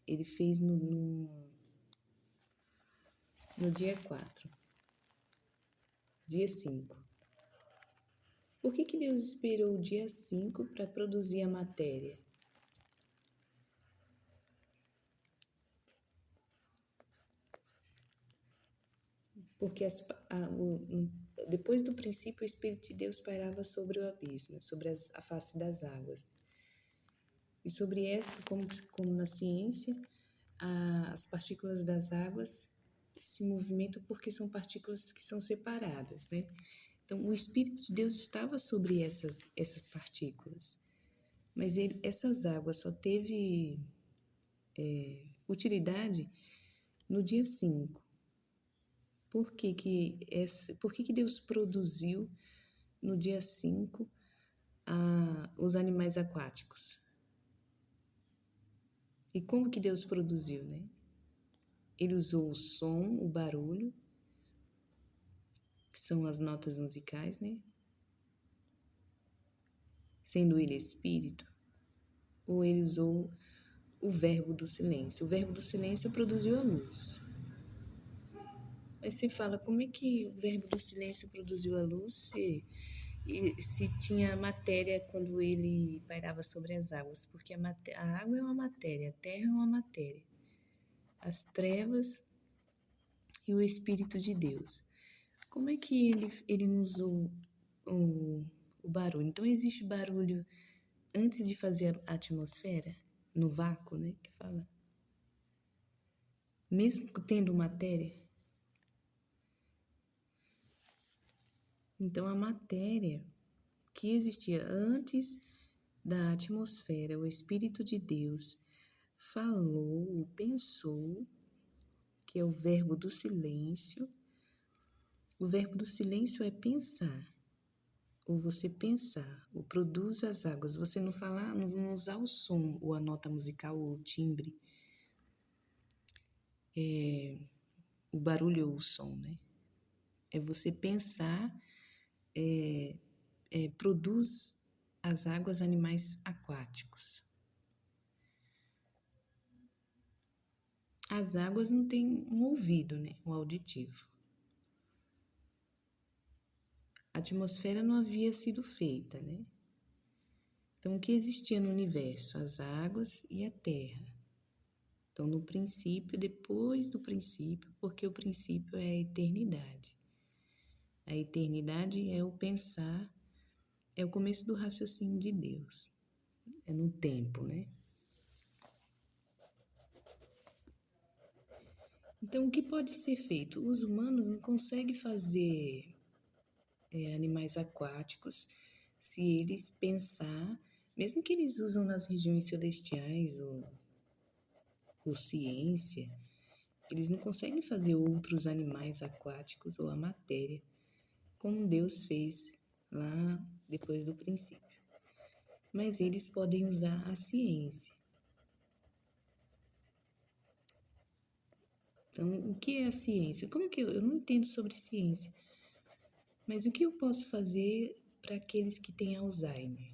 ele fez no dia 4, dia 5. Por que Deus esperou o dia 5 para produzir a matéria? Porque depois do princípio, o Espírito de Deus pairava sobre o abismo, sobre a face das águas. E sobre essa, como na ciência, as partículas das águas se movimentam porque são partículas que são separadas, né? Então, o Espírito de Deus estava sobre essas partículas. Mas essas águas só teve utilidade no dia 5. Por que Deus produziu no dia 5 os animais aquáticos? E como que Deus produziu, né? Ele usou o som, o barulho, que são as notas musicais, né? Sendo ele espírito, ou ele usou o verbo do silêncio. O verbo do silêncio produziu a luz. Aí você fala, como é que o verbo do silêncio produziu a luz se tinha matéria quando ele pairava sobre as águas? Porque a água é uma matéria, a terra é uma matéria. As trevas e o Espírito de Deus. Como é que ele não usou o barulho? Então, existe barulho antes de fazer a atmosfera, no vácuo, né, que fala? Mesmo tendo matéria. Então, a matéria que existia antes da atmosfera, o Espírito de Deus falou, pensou, que é o verbo do silêncio. O verbo do silêncio é pensar, ou você pensar, ou produz as águas. Você não falar, não usar o som, ou a nota musical, ou o timbre, o barulho ou o som, né? É você pensar, produz as águas, animais aquáticos. As águas não têm um ouvido, né? Um auditivo. A atmosfera não havia sido feita, né? Então, o que existia no universo? As águas e a terra. Então, no princípio, depois do princípio, porque o princípio é a eternidade. A eternidade é o pensar, é o começo do raciocínio de Deus. É no tempo, né? Então, o que pode ser feito? Os humanos não conseguem fazer animais aquáticos se eles pensar, mesmo que eles usam nas regiões celestiais ou ciência, eles não conseguem fazer outros animais aquáticos ou a matéria como Deus fez lá depois do princípio. Mas eles podem usar a ciência. Então, o que é a ciência? Como que eu não entendo sobre ciência? Mas o que eu posso fazer para aqueles que têm Alzheimer?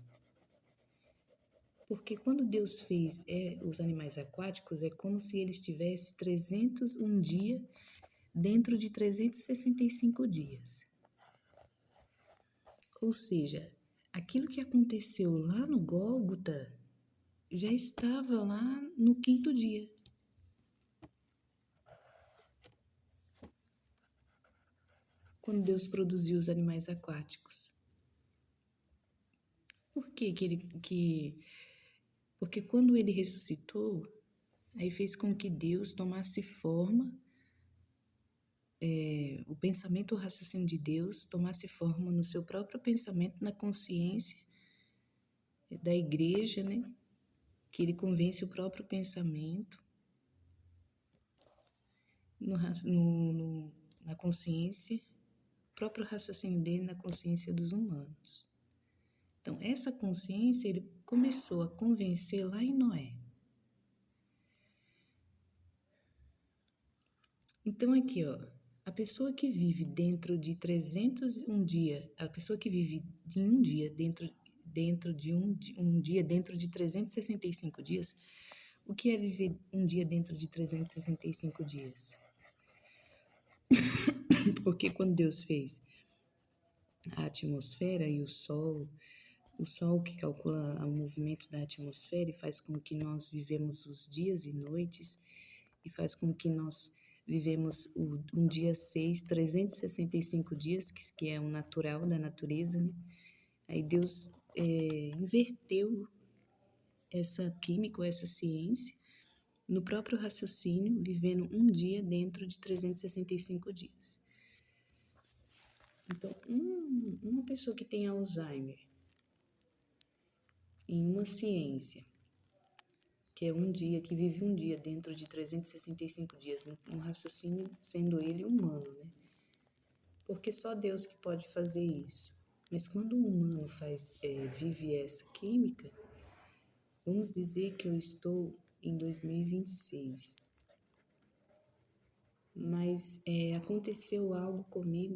Porque quando Deus fez os animais aquáticos, é como se eles tivessem um dia dentro de 365 dias. Ou seja, aquilo que aconteceu lá no Gólgota já estava lá no 5º dia. Quando Deus produziu os animais aquáticos. Por que porque quando ele ressuscitou, aí fez com que Deus tomasse forma, o pensamento, o raciocínio de Deus tomasse forma no seu próprio pensamento, na consciência da igreja, né? Que ele convence o próprio pensamento, na consciência, o próprio raciocínio dele na consciência dos humanos. Então, essa consciência ele começou a convencer lá em Noé. Então, aqui, ó, a pessoa que vive dentro de 301 dias, a pessoa que vive de um dia dentro de um dia dentro de 365 dias, O que é viver um dia dentro de 365 dias? Porque quando Deus fez a atmosfera e o Sol que calcula o movimento da atmosfera e faz com que nós vivemos os dias e noites, e faz com que nós vivemos um dia 6, 365 dias, que é o natural da natureza, né? Aí Deus inverteu essa química, essa ciência, no próprio raciocínio, vivendo um dia dentro de 365 dias. Então, uma pessoa que tem Alzheimer, em uma ciência, que é um dia, que vive um dia dentro de 365 dias, no raciocínio, sendo ele humano, né? Porque só Deus que pode fazer isso. Mas quando o humano vive essa química, vamos dizer que eu estou em 2026, mas aconteceu algo comigo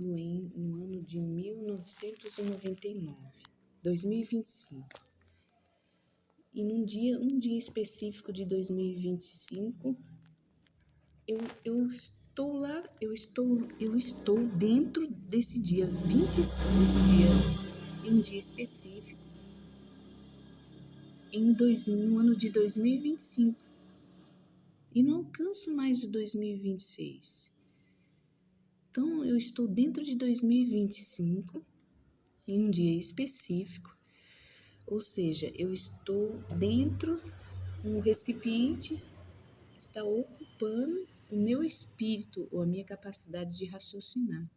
no ano de 1999, 2025. E um dia específico de 2025, eu estou lá, eu estou dentro desse dia, em um dia específico, no ano de 2025. E não alcanço mais o 2026. Então, eu estou dentro de 2025, em um dia específico, ou seja, eu estou dentro, um recipiente está ocupando o meu espírito ou a minha capacidade de raciocinar,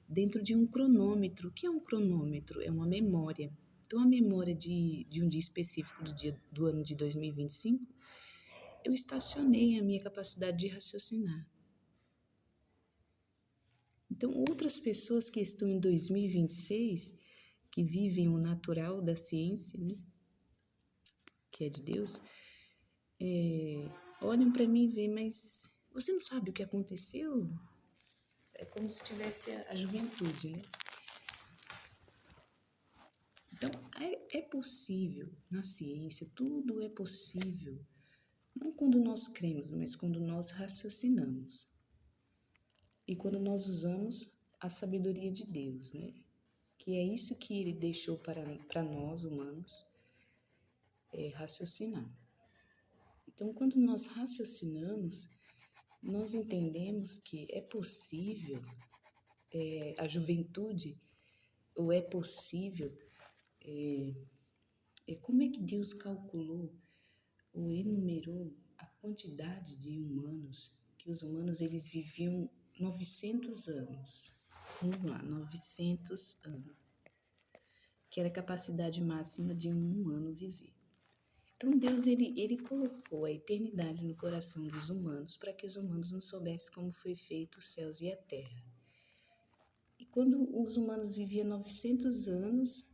dentro de um cronômetro. O que é um cronômetro? É uma memória. Então, a memória de um dia específico do ano de 2025, eu estacionei a minha capacidade de raciocinar. Então, outras pessoas que estão em 2026, que vivem o natural da ciência, né, que é de Deus, olham para mim e veem, mas você não sabe o que aconteceu? É como se tivesse a juventude, né? Então, é possível, na ciência, tudo é possível. Não quando nós cremos, mas quando nós raciocinamos. E quando nós usamos a sabedoria de Deus, né? Que é isso que Ele deixou para nós, humanos, raciocinar. Então, quando nós raciocinamos, nós entendemos que é possível a juventude, ou é possível, como é que Deus calculou ou enumerou a quantidade de humanos, que os humanos eles viviam 900 anos. Vamos lá, 900 anos, que era a capacidade máxima de um humano viver. Então Deus ele colocou a eternidade no coração dos humanos para que os humanos não soubessem como foi feito os céus e a terra. E quando os humanos viviam 900 anos,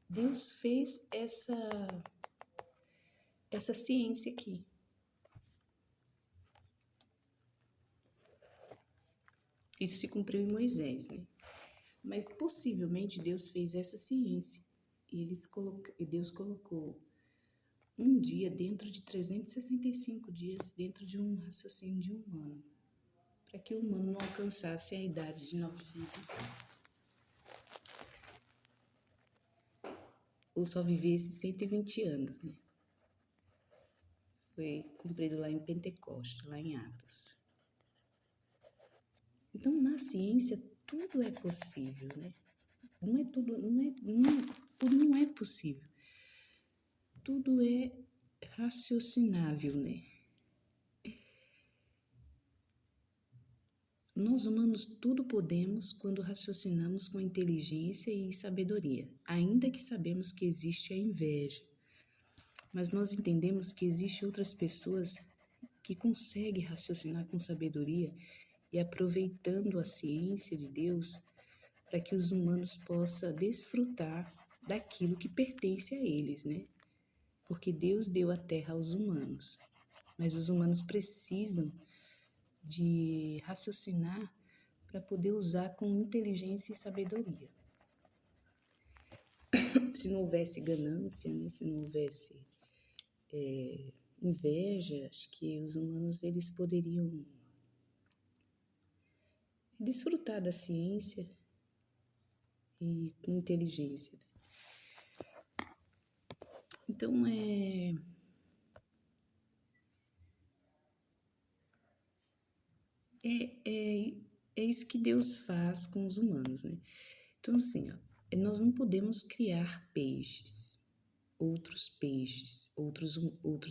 Deus fez essa ciência aqui. Isso se cumpriu em Moisés, né? Mas possivelmente Deus fez essa ciência e Deus colocou um dia dentro de 365 dias dentro de um raciocínio de um humano, para que o humano não alcançasse a idade de 900 anos. Ou só vivesse 120 anos, né? Foi cumprido lá em Pentecostes, lá em Atos. Então, na ciência, tudo é possível, né? Tudo não é possível. Tudo é raciocinável, né? Nós humanos tudo podemos quando raciocinamos com inteligência e sabedoria, ainda que sabemos que existe a inveja. Mas nós entendemos que existem outras pessoas que conseguem raciocinar com sabedoria e aproveitando a ciência de Deus para que os humanos possam desfrutar daquilo que pertence a eles, né? Porque Deus deu a terra aos humanos, mas os humanos precisam de raciocinar para poder usar com inteligência e sabedoria. Se não houvesse ganância, né? Se não houvesse inveja, acho que os humanos eles poderiam desfrutar da ciência e com inteligência. Então, é isso que Deus faz com os humanos, né? Então, assim, ó, nós não podemos criar outros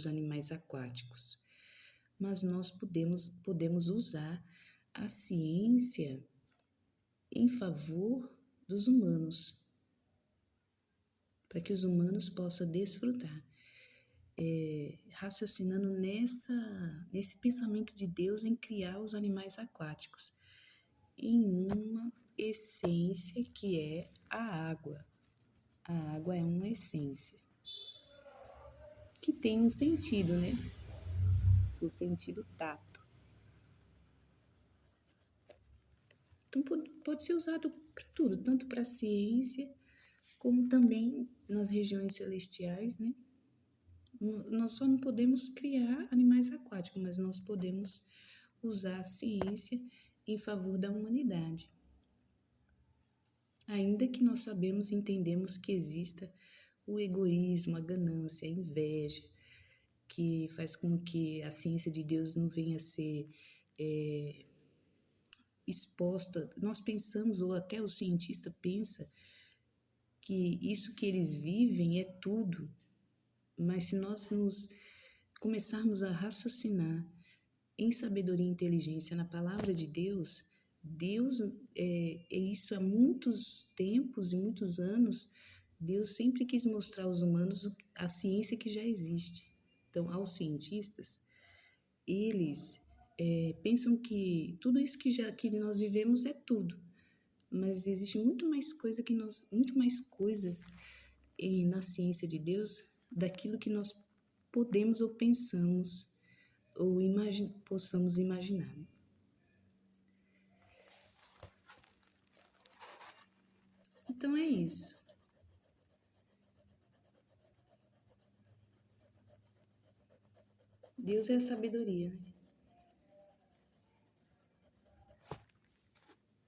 animais aquáticos, mas nós podemos usar a ciência em favor dos humanos, para que os humanos possam desfrutar. Raciocinando nesse pensamento de Deus em criar os animais aquáticos, em uma essência que é a água. A água é uma essência que tem um sentido, né? O sentido tato. Então pode ser usado para tudo, tanto para a ciência, como também nas regiões celestiais, né? Nós só não podemos criar animais aquáticos, mas nós podemos usar a ciência em favor da humanidade. Ainda que nós sabemos e entendemos que exista o egoísmo, a ganância, a inveja, que faz com que a ciência de Deus não venha a ser exposta. Nós pensamos, ou até o cientista pensa, que isso que eles vivem é tudo. Mas se nós começarmos a raciocinar em sabedoria e inteligência na palavra de Deus, Deus é isso há muitos tempos e muitos anos. Deus sempre quis mostrar aos humanos a ciência que já existe. Então, aos cientistas, eles pensam que tudo isso que nós vivemos é tudo, mas existe muito mais coisas na ciência de Deus daquilo que nós podemos ou pensamos ou possamos imaginar. Então é isso. Deus é a sabedoria, né?